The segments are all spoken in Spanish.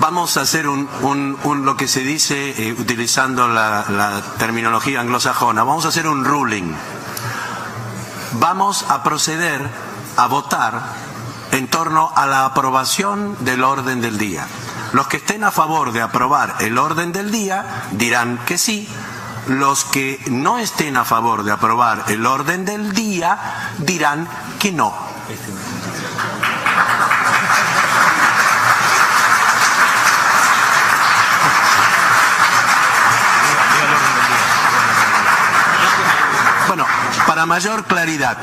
Vamos a hacer lo que se dice utilizando la terminología anglosajona. Vamos a hacer un ruling. Vamos a proceder a votar en torno a la aprobación del orden del día. Los que estén a favor de aprobar el orden del día dirán que sí. Los que no estén a favor de aprobar el orden del día dirán que no. Bueno, para mayor claridad,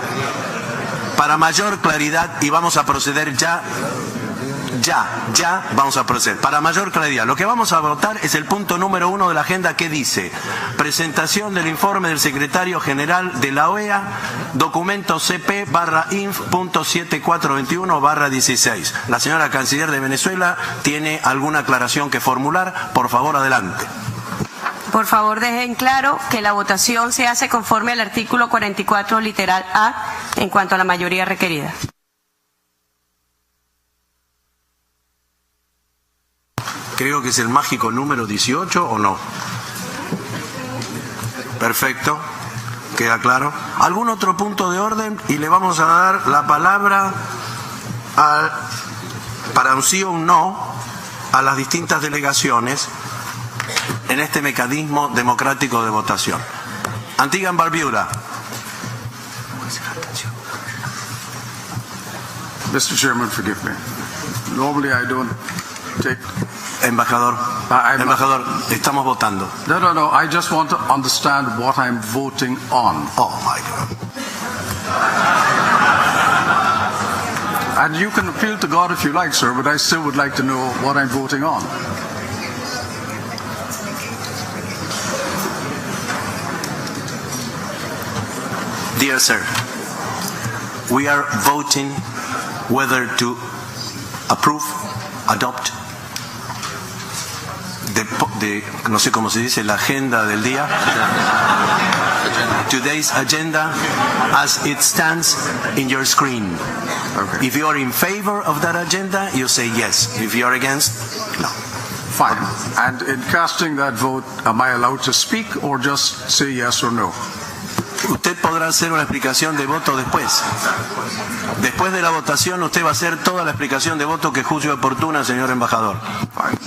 y vamos a proceder ya vamos a proceder. Para mayor claridad, lo que vamos a votar es el punto número 1 de la agenda, que dice: presentación del informe del secretario general de la OEA, documento CP/INF.7421/16. La señora canciller de Venezuela tiene alguna aclaración que formular. Por favor, adelante. Por favor, dejen claro que la votación se hace conforme al artículo 44, literal A, en cuanto a la mayoría requerida. Creo que es el mágico número 18, ¿o no? Perfecto, queda claro. ¿Algún otro punto de orden? Y le vamos a dar la palabra para un sí o un no a las distintas delegaciones en este mecanismo democrático de votación. Antigua and Barbuda. Mr. Chairman, forgive me. Normally I don't take... Embajador, estamos votando. No, I just want to understand what I'm voting on. Oh my God. And you can appeal to God if you like, sir, but I still would like to know what I'm voting on. Dear sir, we are voting whether to approve, adopt no sé cómo se dice, la agenda del día. Today's agenda as it stands in your screen. Okay. If you are in favor of that agenda, you say yes. If you are against, no. Fine. And in casting that vote, am I allowed to speak or just say yes or no? Usted podrá hacer una explicación de voto después. Después de la votación, usted va a hacer toda la explicación de voto que juzgue oportuna, señor embajador. Fine.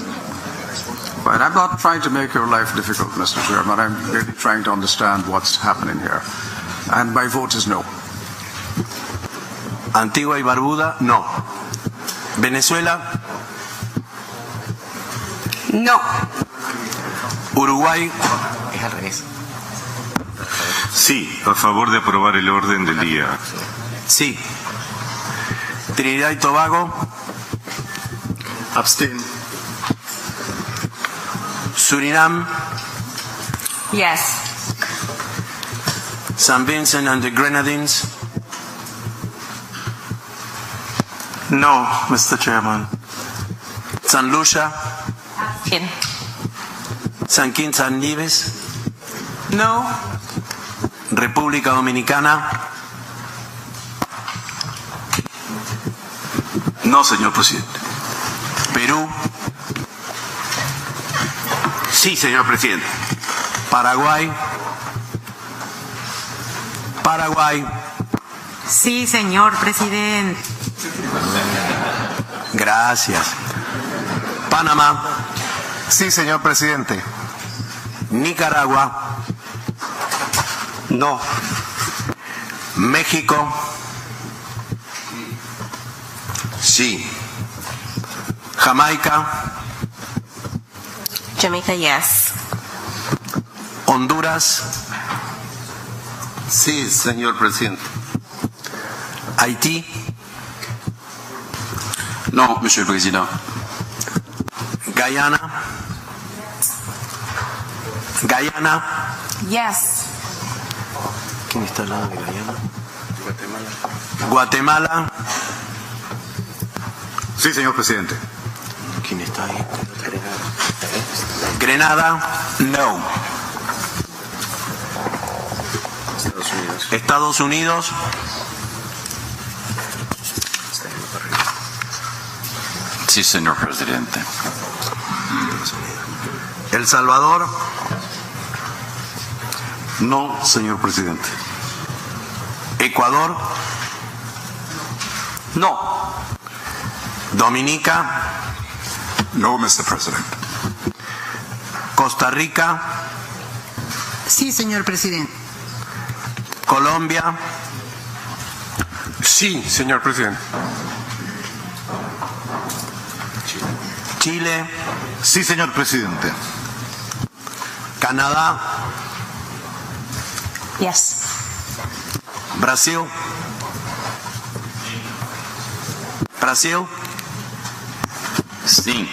But I'm not trying to make your life difficult, Mr. Chairman. I'm really trying to understand what's happening here. And my vote is no. Antigua y Barbuda, no. Venezuela, no. Uruguay, es al revés. Sí, a favor de aprobar el orden del día. Sí. Trinidad y Tobago, abstain. Surinam, Yes. St. Vincent and the Grenadines, No, Mr. Chairman. San Lucia, Bien. San Quintín and Nevis, No. República Dominicana, No, señor presidente. Perú, Sí, señor presidente. Paraguay, Sí, señor presidente. gracias. Panamá, Sí, señor presidente. Nicaragua, No. México, Sí. Jamaica, Jamaica, yes. Honduras, Sí, señor presidente. Haití, No, Monsieur le Président. Guyana, Yes. ¿quién está al lado de Guyana? Guatemala, Sí, señor presidente. ¿quién está ahí? Grenada, no. Estados Unidos, Sí, señor presidente. El Salvador, No, señor presidente. Ecuador, No. Dominica, No, Mr. President. Costa Rica, Sí, señor presidente. Colombia, Sí, señor presidente. Chile, Sí, señor presidente. Canadá, Yes. Brasil, Sí.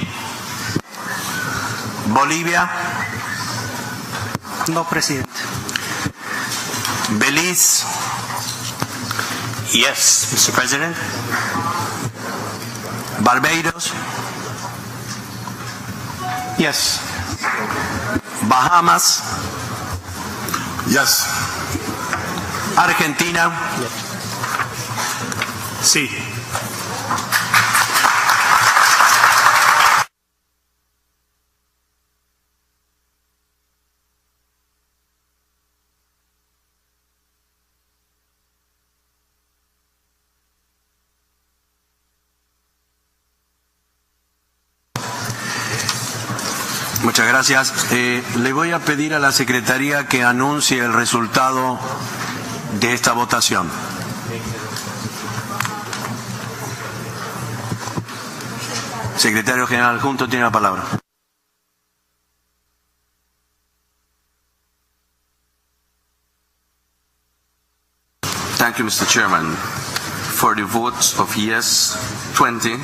Bolivia, No, presidente. Belice, Yes, Mr. President. Barbados, Yes. Bahamas, Yes. Argentina, Sí. Muchas gracias. Le voy a pedir a la Secretaría que anuncie el resultado de esta votación. Secretario General Adjunto tiene la palabra. Thank you, Mr. Chairman. For the votes of yes, 20,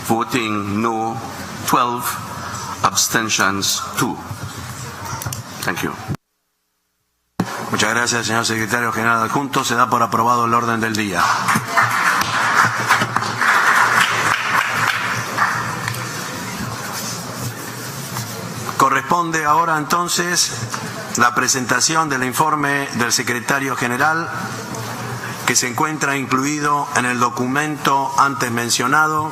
voting no, 12, abstentions, 2. Thank you. Muchas gracias, señor Secretario General Adjunto. Se da por aprobado el orden del día. Corresponde ahora entonces la presentación del informe del Secretario General, que se encuentra incluido en el documento antes mencionado,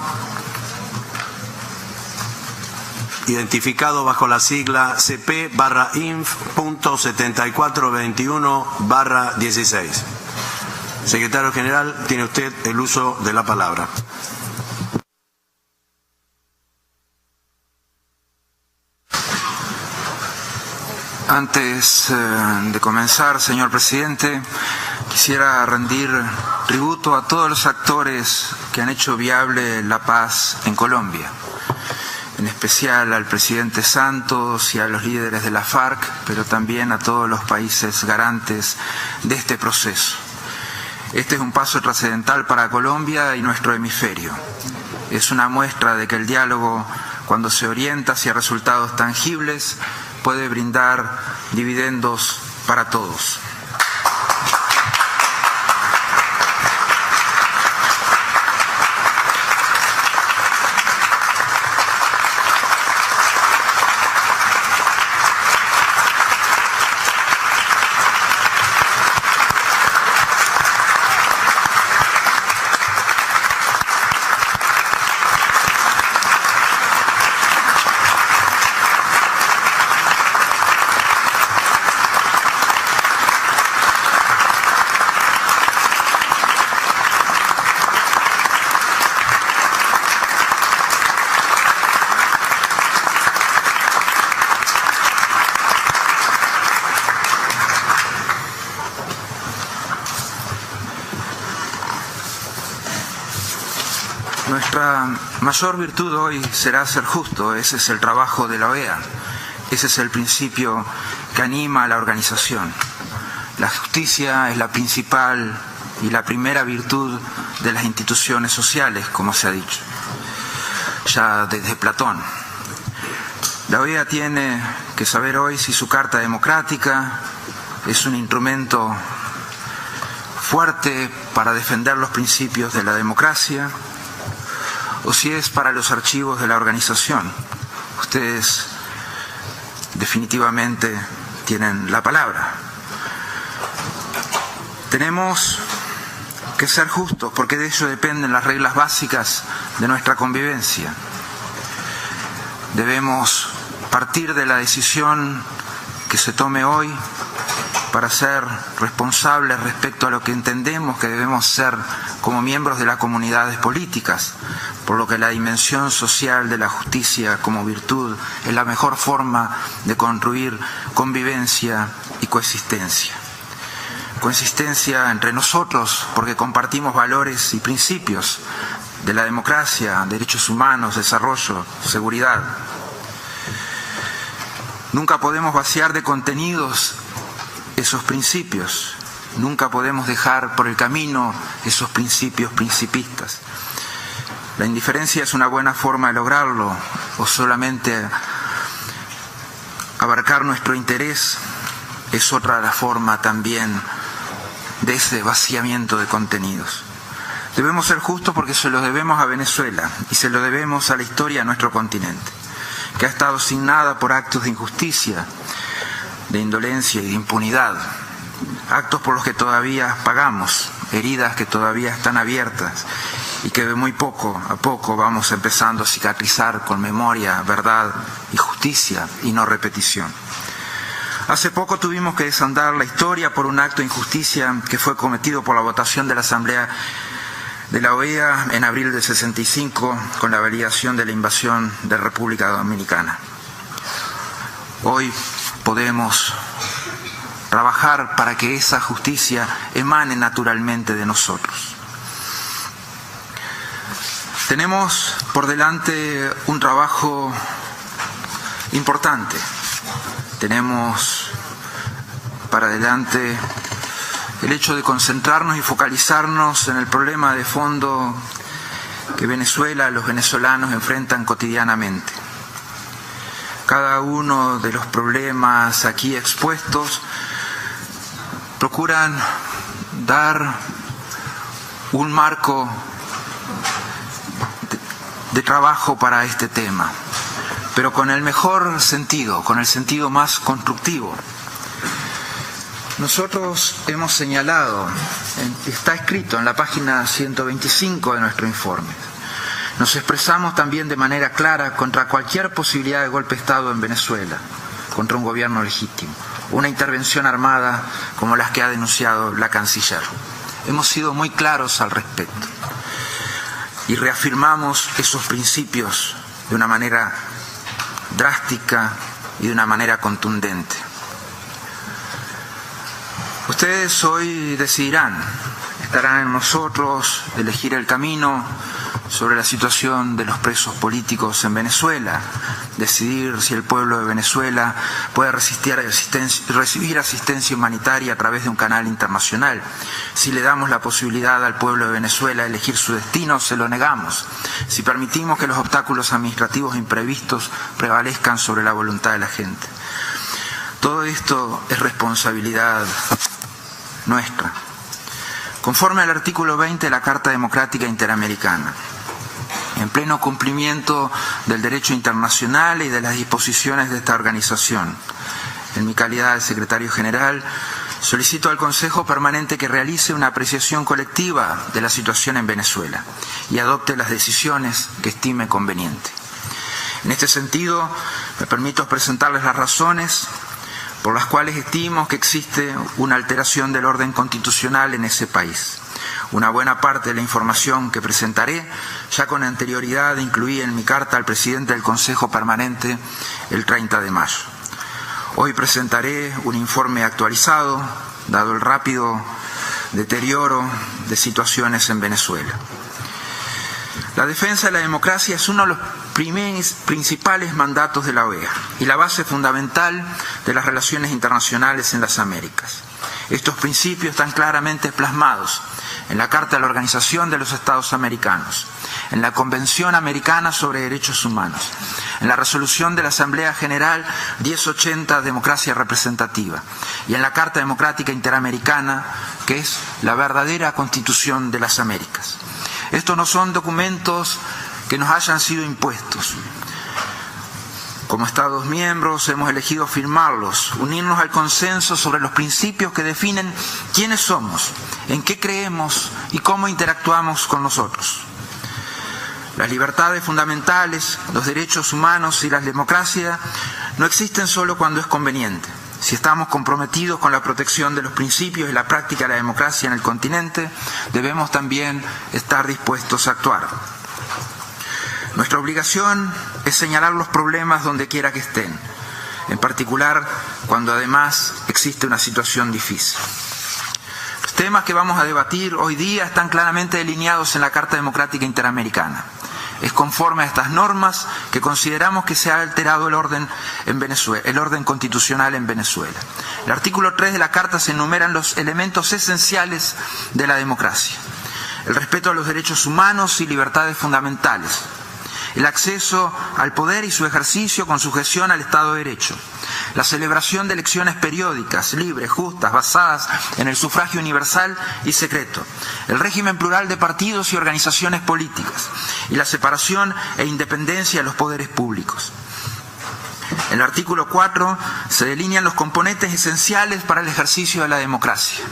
identificado bajo la sigla CP/INF.7421/16. Secretario General, tiene usted el uso de la palabra. Antes de comenzar, señor presidente, quisiera rendir tributo a todos los actores que han hecho viable la paz en Colombia, en especial al presidente Santos y a los líderes de la FARC, pero también a todos los países garantes de este proceso. Este es un paso trascendental para Colombia y nuestro hemisferio. Es una muestra de que el diálogo, cuando se orienta hacia resultados tangibles, puede brindar dividendos para todos. Nuestra mayor virtud hoy será ser justo. Ese es el trabajo de la OEA. Ese es el principio que anima a la organización. La justicia es la principal y la primera virtud de las instituciones sociales, como se ha dicho ya desde Platón. La OEA tiene que saber hoy si su Carta Democrática es un instrumento fuerte para defender los principios de la democracia o si es para los archivos de la organización. Ustedes definitivamente tienen la palabra. Tenemos que ser justos, porque de ello dependen las reglas básicas de nuestra convivencia. Debemos partir de la decisión que se tome hoy para ser responsables respecto a lo que entendemos que debemos ser como miembros de las comunidades políticas, por lo que la dimensión social de la justicia como virtud es la mejor forma de construir convivencia y coexistencia. Coexistencia entre nosotros porque compartimos valores y principios de la democracia, derechos humanos, desarrollo, seguridad. Nunca podemos vaciar de contenidos esos principios. Nunca podemos dejar por el camino esos principios principistas. La indiferencia es una buena forma de lograrlo, o solamente abarcar nuestro interés es otra la forma también de ese vaciamiento de contenidos. Debemos ser justos porque se lo debemos a Venezuela y se lo debemos a la historia de nuestro continente, que ha estado signada por actos de injusticia, de indolencia y de impunidad, actos por los que todavía pagamos, heridas que todavía están abiertas y que de muy poco a poco vamos empezando a cicatrizar con memoria, verdad y justicia y no repetición. Hace poco tuvimos que desandar la historia por un acto de injusticia que fue cometido por la votación de la Asamblea de la OEA en abril del 65 con la validación de la invasión de República Dominicana. Hoy podemos trabajar para que esa justicia emane naturalmente de nosotros. Tenemos por delante un trabajo importante. Tenemos para adelante el hecho de concentrarnos y focalizarnos en el problema de fondo que Venezuela, los venezolanos enfrentan cotidianamente. Cada uno de los problemas aquí expuestos procuran dar un marco de trabajo para este tema, pero con el mejor sentido, con el sentido más constructivo. Nosotros hemos señalado, está escrito en la página 125 de nuestro informe, nos expresamos también de manera clara contra cualquier posibilidad de golpe de Estado en Venezuela, contra un gobierno legítimo, una intervención armada como las que ha denunciado la canciller. Hemos sido muy claros al respecto y reafirmamos esos principios de una manera drástica y de una manera contundente. Ustedes hoy decidirán, estarán en nosotros elegir el camino sobre la situación de los presos políticos en Venezuela, decidir si el pueblo de Venezuela puede recibir asistencia humanitaria a través de un canal internacional. Si le damos la posibilidad al pueblo de Venezuela de elegir su destino, se lo negamos. Si permitimos que los obstáculos administrativos imprevistos prevalezcan sobre la voluntad de la gente. Todo esto es responsabilidad nuestra. Conforme al artículo 20 de la Carta Democrática Interamericana, en pleno cumplimiento del derecho internacional y de las disposiciones de esta organización, en mi calidad de secretario general, solicito al Consejo Permanente que realice una apreciación colectiva de la situación en Venezuela y adopte las decisiones que estime conveniente. En este sentido, me permito presentarles las razones por las cuales estimo que existe una alteración del orden constitucional en ese país. Una buena parte de la información que presentaré ya con anterioridad incluí en mi carta al presidente del Consejo Permanente el 30 de mayo. Hoy presentaré un informe actualizado, dado el rápido deterioro de situaciones en Venezuela. La defensa de la democracia es uno de los principales mandatos de la OEA y la base fundamental de las relaciones internacionales en las Américas. Estos principios están claramente plasmados en la Carta de la Organización de los Estados Americanos, en la Convención Americana sobre Derechos Humanos, en la resolución de la Asamblea General 1080 Democracia Representativa y en la Carta Democrática Interamericana, que es la verdadera Constitución de las Américas. Estos no son documentos que nos hayan sido impuestos. Como Estados miembros hemos elegido firmarlos, unirnos al consenso sobre los principios que definen quiénes somos, en qué creemos y cómo interactuamos con nosotros. Las libertades fundamentales, los derechos humanos y la democracia no existen solo cuando es conveniente. Si estamos comprometidos con la protección de los principios y la práctica de la democracia en el continente, debemos también estar dispuestos a actuar. Nuestra obligación es señalar los problemas donde quiera que estén, en particular cuando además existe una situación difícil. Los temas que vamos a debatir hoy día están claramente delineados en la Carta Democrática Interamericana. Es conforme a estas normas que consideramos que se ha alterado el orden constitucional en Venezuela. En el artículo 3 de la Carta se enumeran los elementos esenciales de la democracia: el respeto a los derechos humanos y libertades fundamentales, el acceso al poder y su ejercicio con sujeción al Estado de Derecho, la celebración de elecciones periódicas, libres, justas, basadas en el sufragio universal y secreto, el régimen plural de partidos y organizaciones políticas y la separación e independencia de los poderes públicos. En el artículo 4 se delinean los componentes esenciales para el ejercicio de la democracia: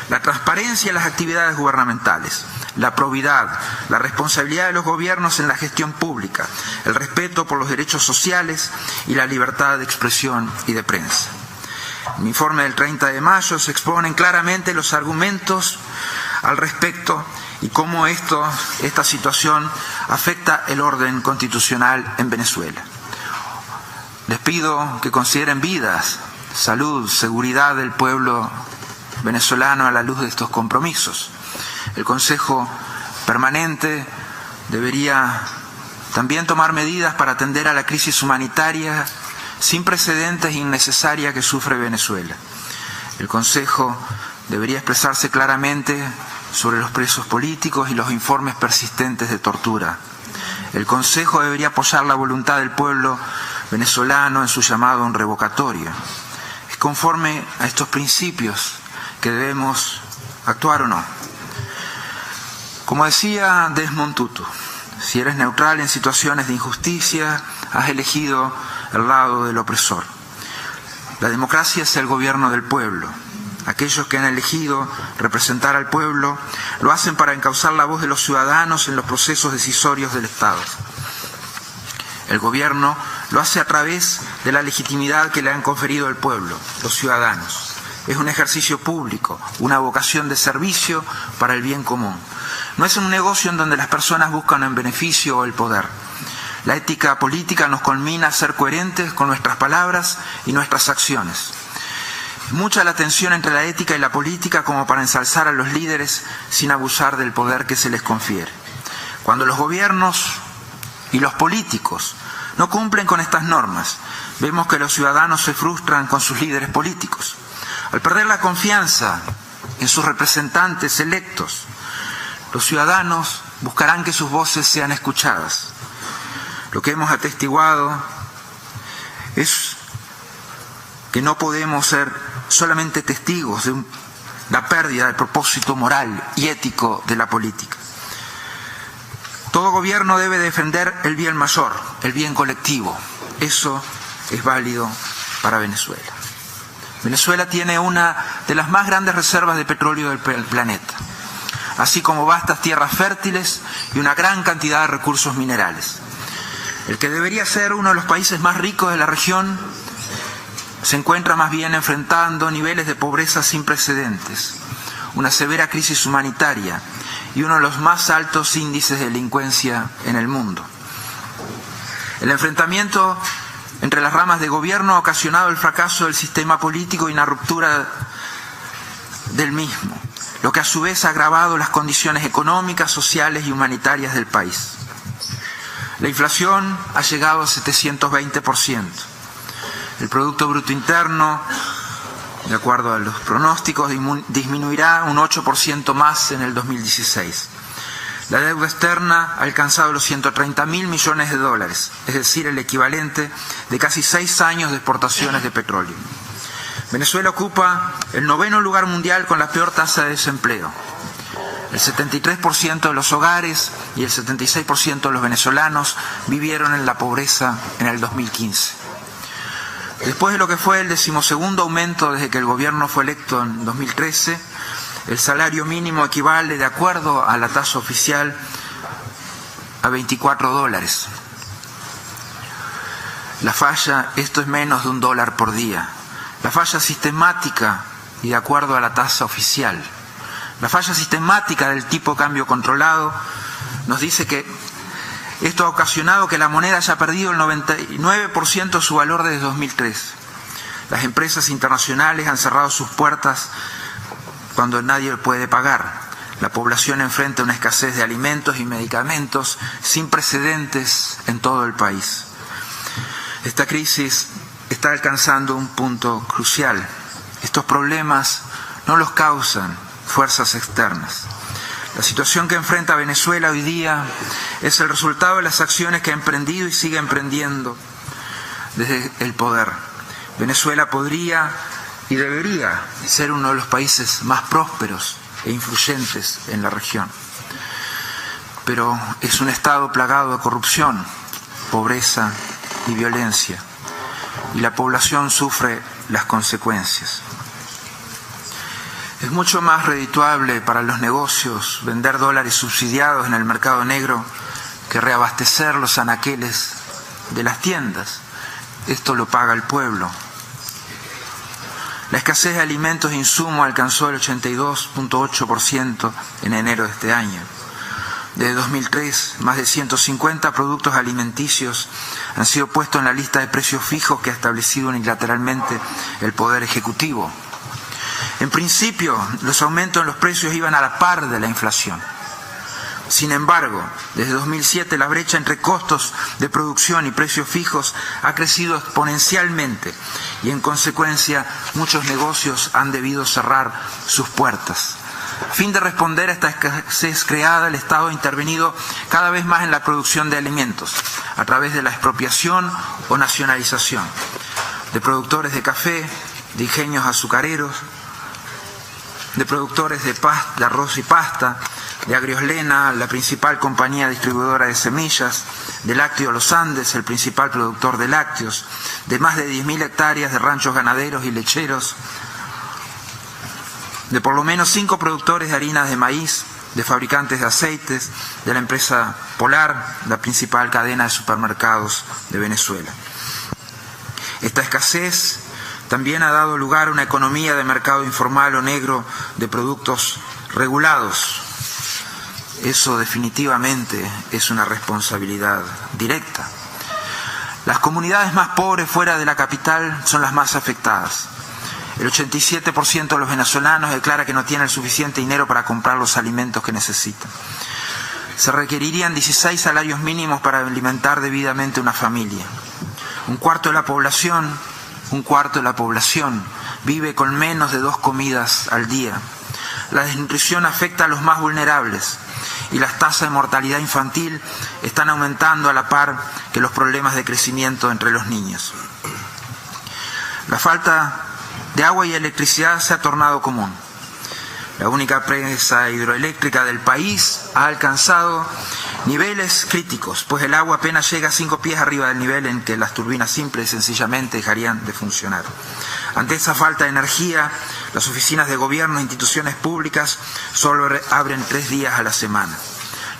la transparencia en las actividades gubernamentales, la probidad, la responsabilidad de los gobiernos en la gestión pública, el respeto por los derechos sociales y la libertad de expresión y de prensa. En mi informe del 30 de mayo se exponen claramente los argumentos al respecto y cómo esta situación afecta el orden constitucional en Venezuela. Les pido que consideren vidas, salud, seguridad del pueblo venezolano a la luz de estos compromisos. El Consejo Permanente debería también tomar medidas para atender a la crisis humanitaria sin precedentes e innecesaria que sufre Venezuela. El Consejo debería expresarse claramente sobre los presos políticos y los informes persistentes de tortura. El Consejo debería apoyar la voluntad del pueblo venezolano en su llamado a un revocatorio. Es conforme a estos principios que debemos actuar o no. Como decía Desmond Tutu, si eres neutral en situaciones de injusticia, has elegido el lado del opresor. La democracia es el gobierno del pueblo. Aquellos que han elegido representar al pueblo lo hacen para encauzar la voz de los ciudadanos en los procesos decisorios del Estado. El gobierno lo hace a través de la legitimidad que le han conferido el pueblo, los ciudadanos. Es un ejercicio público, una vocación de servicio para el bien común. No es un negocio en donde las personas buscan el beneficio o el poder. La ética política nos conmina a ser coherentes con nuestras palabras y nuestras acciones. Mucha la tensión entre la ética y la política como para ensalzar a los líderes sin abusar del poder que se les confiere. Cuando los gobiernos y los políticos no cumplen con estas normas, vemos que los ciudadanos se frustran con sus líderes políticos. Al perder la confianza en sus representantes electos, los ciudadanos buscarán que sus voces sean escuchadas. Lo que hemos atestiguado es que no podemos ser solamente testigos de la pérdida del propósito moral y ético de la política. Todo gobierno debe defender el bien mayor, el bien colectivo. Eso es válido para Venezuela. Venezuela tiene una de las más grandes reservas de petróleo del planeta, así como vastas tierras fértiles y una gran cantidad de recursos minerales. El que debería ser uno de los países más ricos de la región se encuentra más bien enfrentando niveles de pobreza sin precedentes, una severa crisis humanitaria y uno de los más altos índices de delincuencia en el mundo. El enfrentamiento entre las ramas de gobierno ha ocasionado el fracaso del sistema político y una ruptura del mismo, lo que a su vez ha agravado las condiciones económicas, sociales y humanitarias del país. La inflación ha llegado a 720%. El Producto Bruto Interno, de acuerdo a los pronósticos, disminuirá un 8% más en el 2016. La deuda externa ha alcanzado los 130.000 millones de dólares, es decir, el equivalente de casi 6 años de exportaciones de petróleo. Venezuela ocupa el 9º lugar mundial con la peor tasa de desempleo. El 73% de los hogares y el 76% de los venezolanos vivieron en la pobreza en el 2015. Después de lo que fue el 12º aumento desde que el gobierno fue electo en 2013, el salario mínimo equivale, de acuerdo a la tasa oficial, a $24. La falla, esto es menos de $1 por día. La falla sistemática, y de acuerdo a la tasa oficial, la falla sistemática del tipo de cambio controlado nos dice que esto ha ocasionado que la moneda haya perdido el 99% de su valor desde 2003. Las empresas internacionales han cerrado sus puertas cuando nadie puede pagar. La población enfrenta una escasez de alimentos y medicamentos sin precedentes en todo el país. Esta crisis está alcanzando un punto crucial. Estos problemas no los causan fuerzas externas. La situación que enfrenta Venezuela hoy día es el resultado de las acciones que ha emprendido y sigue emprendiendo desde el poder. Venezuela podría y debería ser uno de los países más prósperos e influyentes en la región. Pero es un estado plagado de corrupción, pobreza y violencia, y la población sufre las consecuencias. Es mucho más redituable para los negocios vender dólares subsidiados en el mercado negro que reabastecer los anaqueles de las tiendas. Esto lo paga el pueblo. La escasez de alimentos e insumos alcanzó el 82.8% en enero de este año. Desde 2003, más de 150 productos alimenticios han sido puestos en la lista de precios fijos que ha establecido unilateralmente el Poder Ejecutivo. En principio, los aumentos en los precios iban a la par de la inflación. Sin embargo, desde 2007 la brecha entre costos de producción y precios fijos ha crecido exponencialmente y, en consecuencia, muchos negocios han debido cerrar sus puertas. A fin de responder a esta escasez creada, el Estado ha intervenido cada vez más en la producción de alimentos, a través de la expropiación o nacionalización de productores de café, de ingenios azucareros, de productores de arroz y pasta, de Agrioslena, la principal compañía distribuidora de semillas, de Lácteos Los Andes, el principal productor de lácteos, de más de 10.000 hectáreas de ranchos ganaderos y lecheros, de por lo menos 5 productores de harinas de maíz, de fabricantes de aceites, de la empresa Polar, la principal cadena de supermercados de Venezuela. Esta escasez también ha dado lugar a una economía de mercado informal o negro de productos regulados. Eso definitivamente es una responsabilidad directa. Las comunidades más pobres fuera de la capital son las más afectadas. El 87% de los venezolanos declara que no tiene el suficiente dinero para comprar los alimentos que necesitan. Se requerirían 16 salarios mínimos para alimentar debidamente una familia. Un cuarto de la población vive con menos de 2 comidas al día. La desnutrición afecta a los más vulnerables y las tasas de mortalidad infantil están aumentando a la par que los problemas de crecimiento entre los niños. La falta de agua y electricidad se ha tornado común. La única presa hidroeléctrica del país ha alcanzado niveles críticos, pues el agua apenas llega a 5 pies arriba del nivel en que las turbinas simples y sencillamente dejarían de funcionar. Ante esa falta de energía, las oficinas de gobierno e instituciones públicas solo abren 3 días a la semana.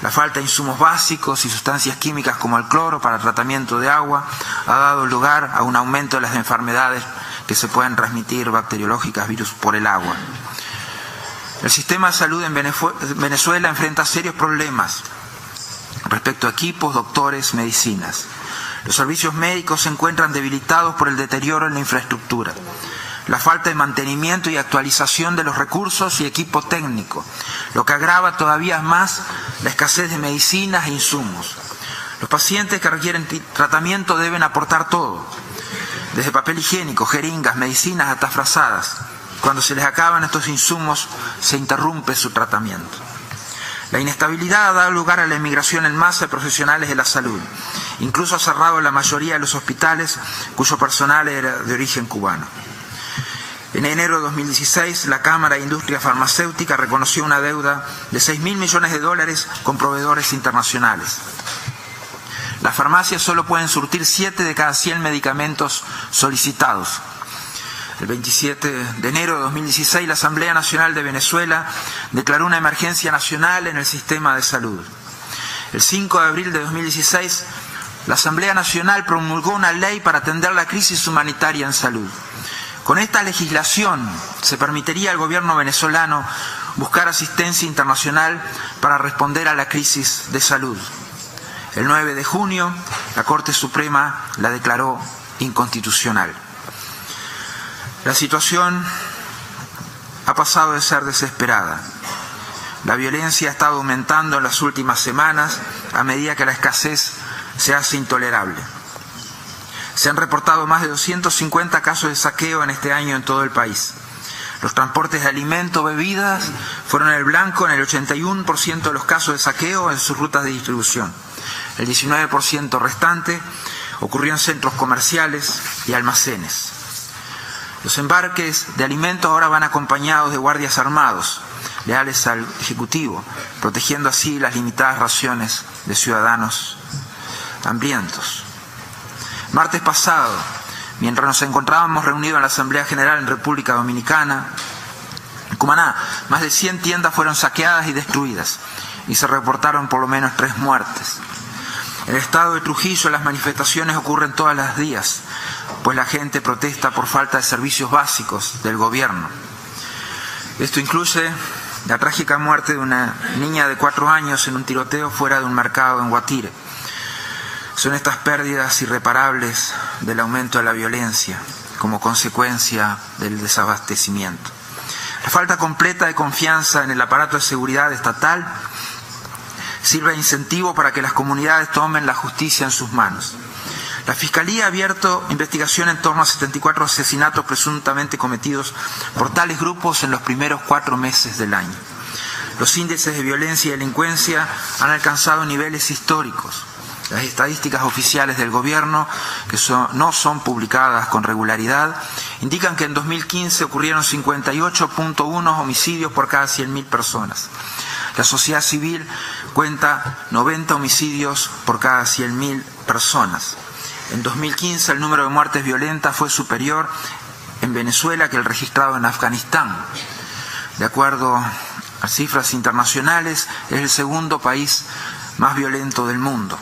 La falta de insumos básicos y sustancias químicas como el cloro para tratamiento de agua ha dado lugar a un aumento de las enfermedades que se pueden transmitir bacteriológicas, virus, por el agua. El sistema de salud en Venezuela enfrenta serios problemas respecto a equipos, doctores, medicinas. Los servicios médicos se encuentran debilitados por el deterioro en la infraestructura, la falta de mantenimiento y actualización de los recursos y equipo técnico, lo que agrava todavía más la escasez de medicinas e insumos. Los pacientes que requieren tratamiento deben aportar todo, desde papel higiénico, jeringas, medicinas hasta frazadas. Cuando se les acaban estos insumos, se interrumpe su tratamiento. La inestabilidad ha dado lugar a la emigración en masa de profesionales de la salud. Incluso ha cerrado la mayoría de los hospitales cuyo personal era de origen cubano. En enero de 2016, la Cámara de Industria Farmacéutica reconoció una deuda de 6.000 millones de dólares con proveedores internacionales. Las farmacias solo pueden surtir 7 de cada 100 medicamentos solicitados. El 27 de enero de 2016, la Asamblea Nacional de Venezuela declaró una emergencia nacional en el sistema de salud. El 5 de abril de 2016, la Asamblea Nacional promulgó una ley para atender la crisis humanitaria en salud. Con esta legislación se permitiría al gobierno venezolano buscar asistencia internacional para responder a la crisis de salud. El 9 de junio, la Corte Suprema la declaró inconstitucional. La situación ha pasado de ser desesperada. La violencia ha estado aumentando en las últimas semanas a medida que la escasez se hace intolerable. Se han reportado más de 250 casos de saqueo en este año en todo el país. Los transportes de alimentos, bebidas, fueron el blanco en el 81% de los casos de saqueo en sus rutas de distribución. El 19% restante ocurrió en centros comerciales y almacenes. Los embarques de alimentos ahora van acompañados de guardias armados, leales al Ejecutivo, protegiendo así las limitadas raciones de ciudadanos hambrientos. Martes pasado, mientras nos encontrábamos reunidos en la Asamblea General en República Dominicana, en Cumaná, más de 100 tiendas fueron saqueadas y destruidas, y se reportaron por lo menos 3 muertes. En el estado de Trujillo las manifestaciones ocurren todos los días, pues la gente protesta por falta de servicios básicos del gobierno. Esto incluye la trágica muerte de una niña de 4 años en un tiroteo fuera de un mercado en Guatire. Son estas pérdidas irreparables del aumento de la violencia como consecuencia del desabastecimiento. La falta completa de confianza en el aparato de seguridad estatal sirve de incentivo para que las comunidades tomen la justicia en sus manos. La Fiscalía ha abierto investigación en torno a 74 asesinatos presuntamente cometidos por tales grupos en los primeros 4 meses del año. Los índices de violencia y delincuencia han alcanzado niveles históricos. Las estadísticas oficiales del gobierno, que no son publicadas con regularidad, indican que en 2015 ocurrieron 58.1 homicidios por cada 100.000 personas. La sociedad civil cuenta 90 homicidios por cada 100.000 personas. En 2015 el número de muertes violentas fue superior en Venezuela que el registrado en Afganistán. De acuerdo a cifras internacionales, es el segundo país más violento del mundo.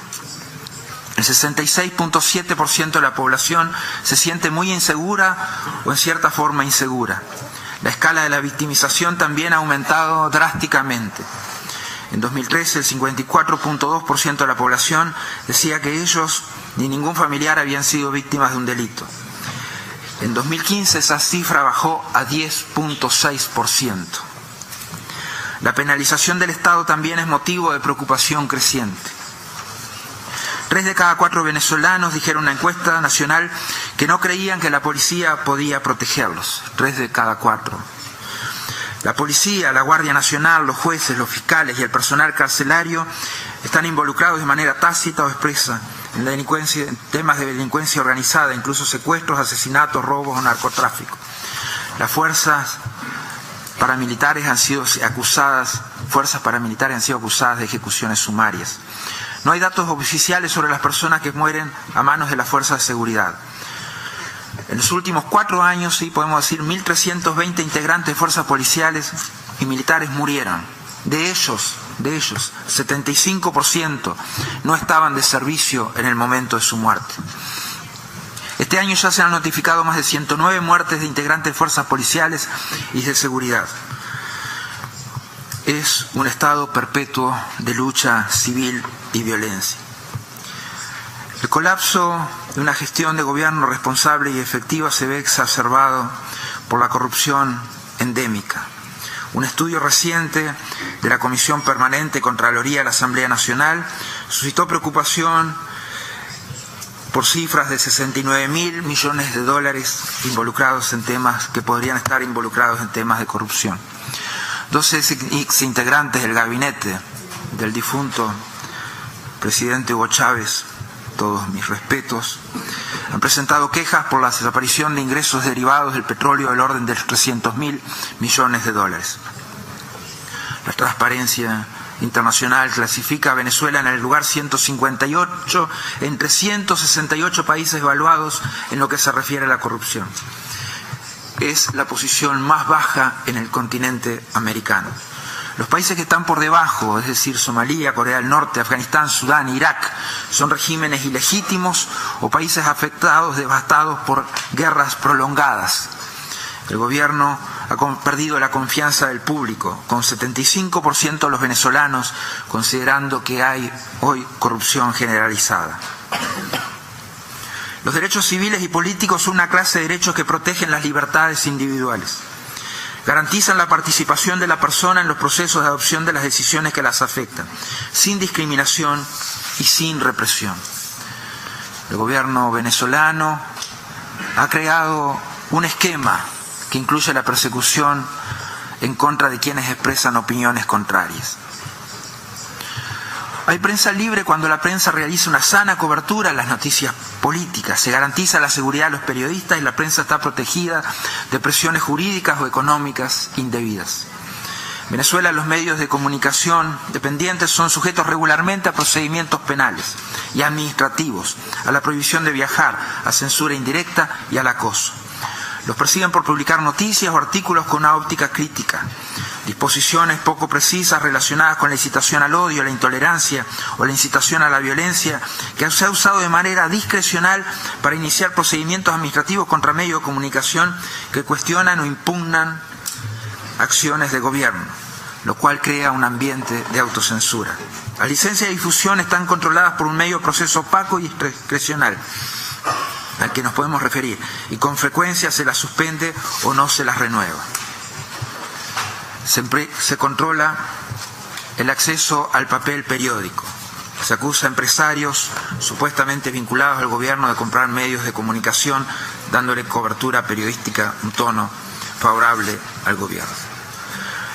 El 66.7% de la población se siente muy insegura o en cierta forma insegura. La escala de la victimización también ha aumentado drásticamente. En 2013 el 54.2% de la población decía que ellos ni ningún familiar habían sido víctimas de un delito. En 2015 esa cifra bajó a 10.6%. La penalización del Estado también es motivo de preocupación creciente. 3 de cada 4 venezolanos dijeron en una encuesta nacional que no creían que la policía podía protegerlos. 3 de cada 4. La policía, la Guardia Nacional, los jueces, los fiscales y el personal carcelario están involucrados de manera tácita o expresa en temas de delincuencia organizada, incluso secuestros, asesinatos, robos o narcotráfico. Las fuerzas paramilitares han sido acusadas de ejecuciones sumarias. No hay datos oficiales sobre las personas que mueren a manos de las fuerzas de seguridad. En los últimos 4 años, sí, podemos decir, 1.320 integrantes de fuerzas policiales y militares murieron. De ellos, 75% no estaban de servicio en el momento de su muerte. Este año ya se han notificado más de 109 muertes de integrantes de fuerzas policiales y de seguridad. Es un estado perpetuo de lucha civil y violencia. El colapso de una gestión de gobierno responsable y efectiva se ve exacerbado por la corrupción endémica. Un estudio reciente de la Comisión Permanente de Contraloría de la Asamblea Nacional suscitó preocupación por cifras de 69.000 millones de dólares involucrados en temas que podrían estar involucrados en temas de corrupción. 12 ex integrantes del gabinete del difunto presidente Hugo Chávez, todos mis respetos, han presentado quejas por la desaparición de ingresos derivados del petróleo del orden de los $300.000 millones. La Transparencia Internacional clasifica a Venezuela en el lugar 158 entre 168 países evaluados en lo que se refiere a la corrupción. Es la posición más baja en el continente americano. Los países que están por debajo, es decir, Somalia, Corea del Norte, Afganistán, Sudán, Irak, son regímenes ilegítimos o países afectados, devastados por guerras prolongadas. El gobierno ha perdido la confianza del público, con 75% de los venezolanos considerando que hay hoy corrupción generalizada. Los derechos civiles y políticos son una clase de derechos que protegen las libertades individuales. Garantizan la participación de la persona en los procesos de adopción de las decisiones que las afectan, sin discriminación y sin represión. El gobierno venezolano ha creado un esquema que incluye la persecución en contra de quienes expresan opiniones contrarias. Hay prensa libre cuando la prensa realiza una sana cobertura de las noticias políticas. Se garantiza la seguridad de los periodistas y la prensa está protegida de presiones jurídicas o económicas indebidas. En Venezuela, los medios de comunicación dependientes son sujetos regularmente a procedimientos penales y administrativos, a la prohibición de viajar, a censura indirecta y al acoso. Los persiguen por publicar noticias o artículos con una óptica crítica. Disposiciones poco precisas relacionadas con la incitación al odio, la intolerancia o la incitación a la violencia, que se ha usado de manera discrecional para iniciar procedimientos administrativos contra medios de comunicación que cuestionan o impugnan acciones de gobierno, lo cual crea un ambiente de autocensura. Las licencias de difusión están controladas por un medio proceso opaco y discrecional al que nos podemos referir, y con frecuencia se las suspende o no se las renueva. Se controla el acceso al papel periódico. Se acusa a empresarios supuestamente vinculados al gobierno de comprar medios de comunicación, dándole cobertura periodística, un tono favorable al gobierno.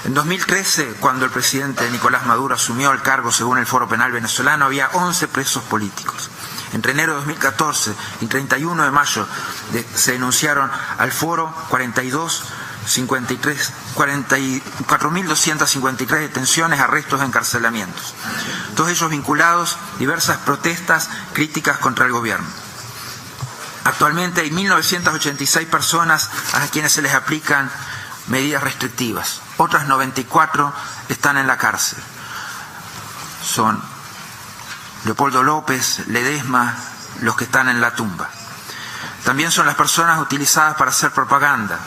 En 2013, cuando el presidente Nicolás Maduro asumió el cargo según el Foro Penal venezolano, había 11 presos políticos. Entre enero de 2014 y 31 de mayo se denunciaron al Foro 4.253 detenciones, arrestos, encarcelamientos. Todos ellos vinculados a diversas protestas críticas contra el gobierno. Actualmente hay 1.986 personas a quienes se les aplican medidas restrictivas. Otras 94 están en la cárcel. Son Leopoldo López, Ledesma, los que están en la tumba. También son las personas utilizadas para hacer propaganda.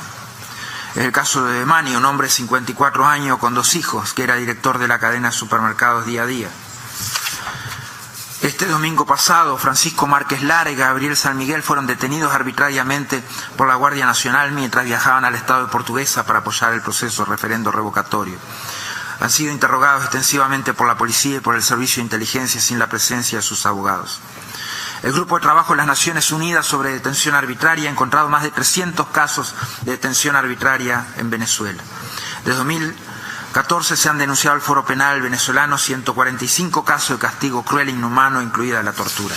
Es el caso de Mani, un hombre de 54 años con 2 hijos, que era director de la cadena de supermercados Día a Día. Este domingo pasado, Francisco Márquez Lara y Gabriel San Miguel fueron detenidos arbitrariamente por la Guardia Nacional mientras viajaban al estado de Portuguesa para apoyar el proceso de referendo revocatorio. Han sido interrogados extensivamente por la policía y por el Servicio de Inteligencia sin la presencia de sus abogados. El Grupo de Trabajo de las Naciones Unidas sobre Detención Arbitraria ha encontrado más de 300 casos de detención arbitraria en Venezuela. Desde 2014 se han denunciado al Foro Penal venezolano 145 casos de castigo cruel e inhumano, incluida la tortura.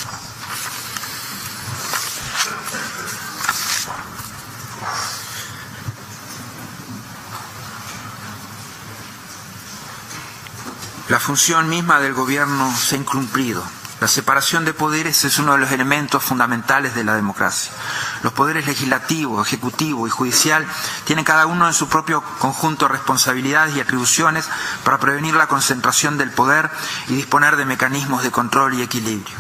La función misma del gobierno se ha incumplido. La separación de poderes es uno de los elementos fundamentales de la democracia. Los poderes legislativo, ejecutivo y judicial tienen cada uno en su propio conjunto de responsabilidades y atribuciones para prevenir la concentración del poder y disponer de mecanismos de control y equilibrio.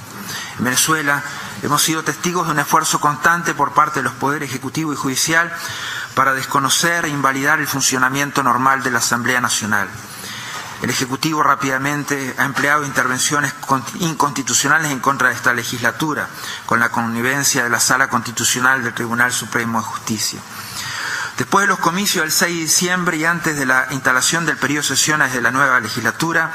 En Venezuela hemos sido testigos de un esfuerzo constante por parte de los poderes ejecutivo y judicial para desconocer e invalidar el funcionamiento normal de la Asamblea Nacional. El Ejecutivo rápidamente ha empleado intervenciones inconstitucionales en contra de esta legislatura, con la connivencia de la Sala Constitucional del Tribunal Supremo de Justicia. Después de los comicios del 6 de diciembre y antes de la instalación del periodo de sesiones de la nueva legislatura,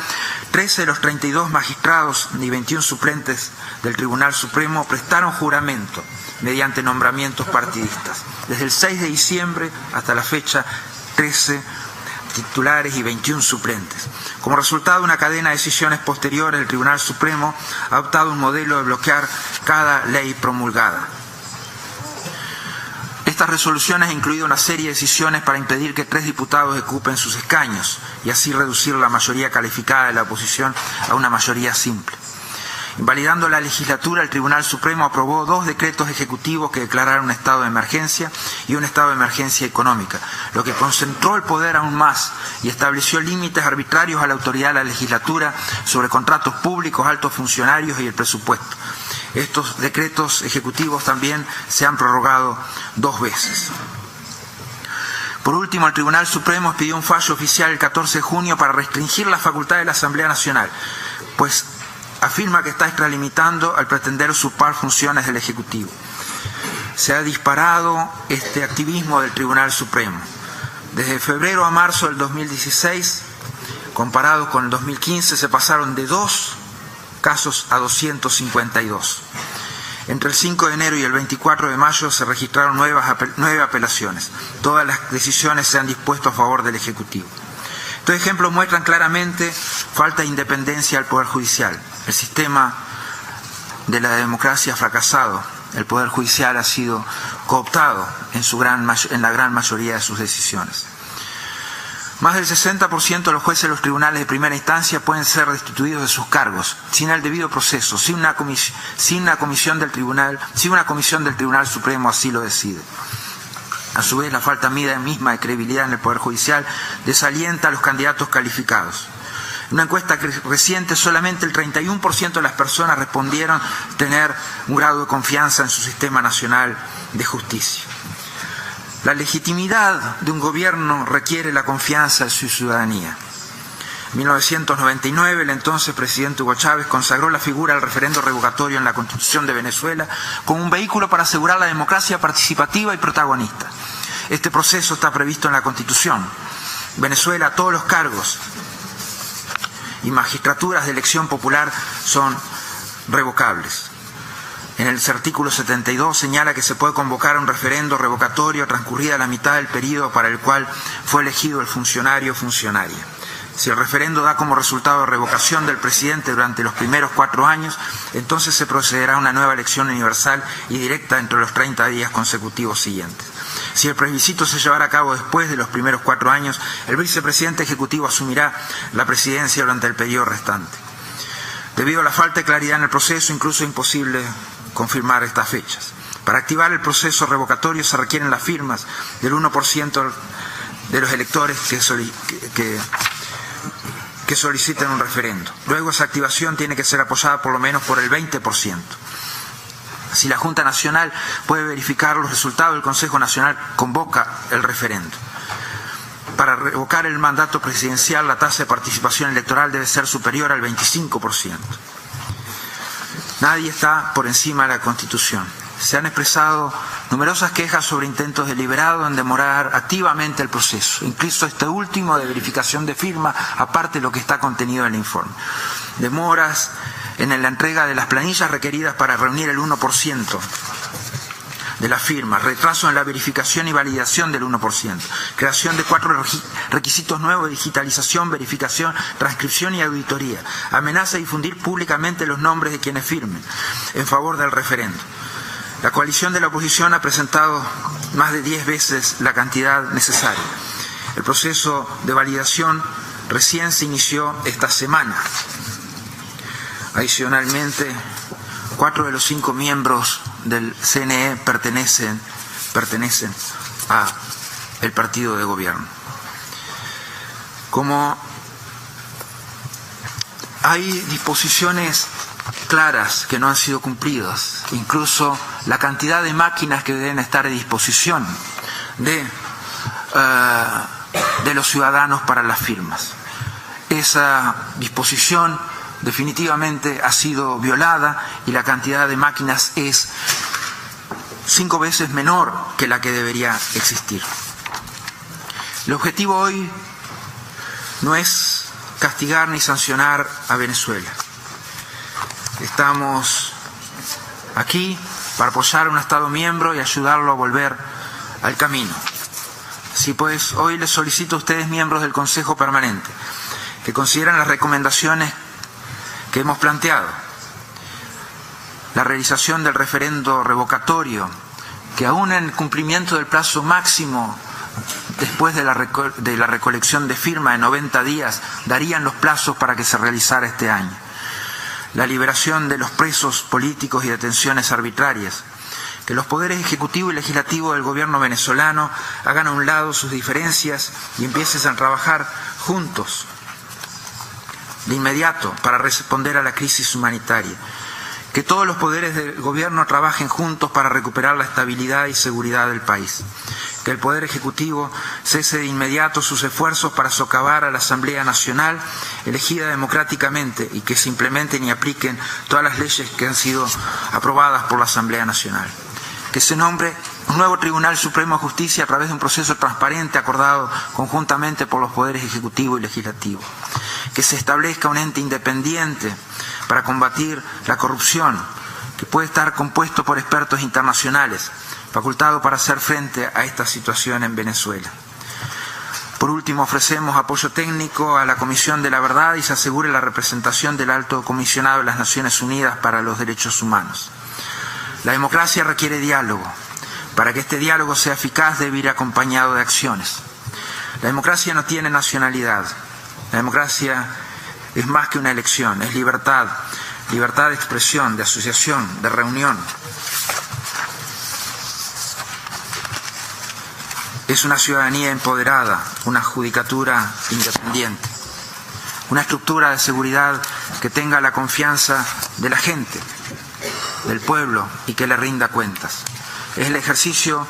13 de los 32 magistrados y 21 suplentes del Tribunal Supremo prestaron juramento mediante nombramientos partidistas. Desde el 6 de diciembre hasta la fecha, 13 titulares y 21 suplentes. Como resultado de una cadena de decisiones posteriores, el Tribunal Supremo ha adoptado un modelo de bloquear cada ley promulgada. estas resoluciones ha incluido una serie de decisiones para impedir que 3 diputados ocupen sus escaños y así reducir la mayoría calificada de la oposición a una mayoría simple. Invalidando la legislatura, el Tribunal Supremo aprobó 2 decretos ejecutivos que declararon un estado de emergencia y un estado de emergencia económica, lo que concentró el poder aún más y estableció límites arbitrarios a la autoridad de la legislatura sobre contratos públicos, altos funcionarios y el presupuesto. Estos decretos ejecutivos también se han prorrogado 2 veces. Por último, el Tribunal Supremo pidió un fallo oficial el 14 de junio para restringir la facultad de la Asamblea Nacional, pues afirma que está extralimitando al pretender usurpar funciones del Ejecutivo. Se ha disparado este activismo del Tribunal Supremo. Desde febrero a marzo del 2016, comparado con el 2015, se pasaron de 2 casos a 252. Entre el 5 de enero y el 24 de mayo se registraron 9 apelaciones. Todas las decisiones se han dispuesto a favor del Ejecutivo. Estos ejemplos muestran claramente falta de independencia del Poder Judicial. El sistema de la democracia ha fracasado. El Poder Judicial ha sido cooptado en la gran mayoría de sus decisiones. Más del 60% de los jueces de los tribunales de primera instancia pueden ser destituidos de sus cargos, sin el debido proceso, si una comisión del Tribunal Supremo así lo decide. A su vez, la falta misma de credibilidad en el Poder Judicial desalienta a los candidatos calificados. En una encuesta reciente, solamente el 31% de las personas respondieron tener un grado de confianza en su sistema nacional de justicia. La legitimidad de un gobierno requiere la confianza de su ciudadanía. En 1999, el entonces presidente Hugo Chávez consagró la figura del referendo revocatorio en la Constitución de Venezuela como un vehículo para asegurar la democracia participativa y protagonista. Este proceso está previsto en la Constitución. En Venezuela, todos los cargos y magistraturas de elección popular son revocables. En el artículo 72 señala que se puede convocar un referendo revocatorio transcurrida la mitad del periodo para el cual fue elegido el funcionario o funcionaria. Si el referendo da como resultado revocación del presidente durante los primeros 4 años, entonces se procederá a una nueva elección universal y directa entre los 30 días consecutivos siguientes. Si el plebiscito se llevara a cabo después de los primeros 4 años, el vicepresidente ejecutivo asumirá la presidencia durante el periodo restante. Debido a la falta de claridad en el proceso, incluso es imposible confirmar estas fechas. Para activar el proceso revocatorio se requieren las firmas del 1% de los electores que soliciten un referendo. Luego esa activación tiene que ser apoyada por lo menos por el 20%. Si la Junta Nacional puede verificar los resultados, el Consejo Nacional convoca el referendo. Para revocar el mandato presidencial, la tasa de participación electoral debe ser superior al 25%. Nadie está por encima de la Constitución. Se han expresado numerosas quejas sobre intentos deliberados en demorar activamente el proceso, incluso este último de verificación de firma, aparte de lo que está contenido en el informe. Demoras en la entrega de las planillas requeridas para reunir el 1% de las firmas, retraso en la verificación y validación del 1%, creación de 4 requisitos nuevos de digitalización, verificación, transcripción y auditoría, amenaza de difundir públicamente los nombres de quienes firmen en favor del referendo. La coalición de la oposición ha presentado más de 10 veces la cantidad necesaria. El proceso de validación recién se inició esta semana. Adicionalmente, 4 de los 5 miembros del CNE pertenecen a el partido de gobierno. Como hay disposiciones claras que no han sido cumplidas, incluso la cantidad de máquinas que deben estar a disposición de los ciudadanos para las firmas. Esa disposición definitivamente ha sido violada y la cantidad de máquinas es 5 veces menor que la que debería existir. El objetivo hoy no es castigar ni sancionar a Venezuela. Estamos aquí para apoyar a un Estado miembro y ayudarlo a volver al camino. Así pues, hoy les solicito a ustedes, miembros del Consejo Permanente, que consideren las recomendaciones que hemos planteado. La realización del referendo revocatorio que aún en el cumplimiento del plazo máximo después de la recolección de firmas de 90 días, darían los plazos para que se realizara este año. La liberación de los presos políticos y detenciones arbitrarias. Que los poderes ejecutivo y legislativo del gobierno venezolano hagan a un lado sus diferencias y empiecen a trabajar juntos, de inmediato, para responder a la crisis humanitaria. Que todos los poderes del gobierno trabajen juntos para recuperar la estabilidad y seguridad del país. Que el Poder Ejecutivo cese de inmediato sus esfuerzos para socavar a la Asamblea Nacional elegida democráticamente y que se implementen y apliquen todas las leyes que han sido aprobadas por la Asamblea Nacional. Que se nombre un nuevo Tribunal Supremo de Justicia a través de un proceso transparente acordado conjuntamente por los poderes ejecutivo y legislativo. Que se establezca un ente independiente para combatir la corrupción, que puede estar compuesto por expertos internacionales, facultado para hacer frente a esta situación en Venezuela. Por último, ofrecemos apoyo técnico a la Comisión de la Verdad y se asegure la representación del Alto Comisionado de las Naciones Unidas para los Derechos Humanos. La democracia requiere diálogo. Para que este diálogo sea eficaz debe ir acompañado de acciones. La democracia no tiene nacionalidad. La democracia es más que una elección, es libertad. Libertad de expresión, de asociación, de reunión. Es una ciudadanía empoderada, una judicatura independiente, una estructura de seguridad que tenga la confianza de la gente, del pueblo y que le rinda cuentas. Es el ejercicio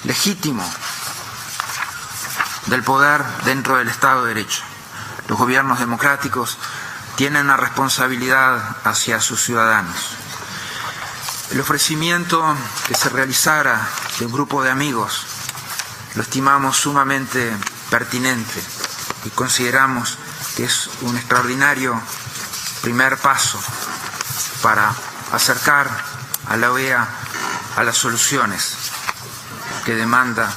legítimo del poder dentro del Estado de Derecho. Los gobiernos democráticos tienen una responsabilidad hacia sus ciudadanos. El ofrecimiento que se realizara de un grupo de amigos lo estimamos sumamente pertinente y consideramos que es un extraordinario primer paso para acercar a la OEA a las soluciones que demanda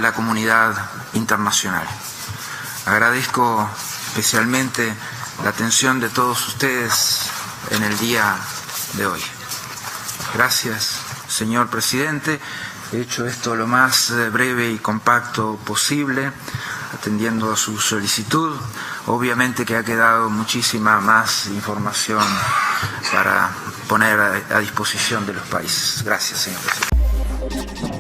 la comunidad internacional. Agradezco especialmente la atención de todos ustedes en el día de hoy. Gracias, señor presidente. He hecho esto lo más breve y compacto posible, atendiendo a su solicitud. Obviamente que ha quedado muchísima más información para poner a disposición de los países. Gracias, señor presidente.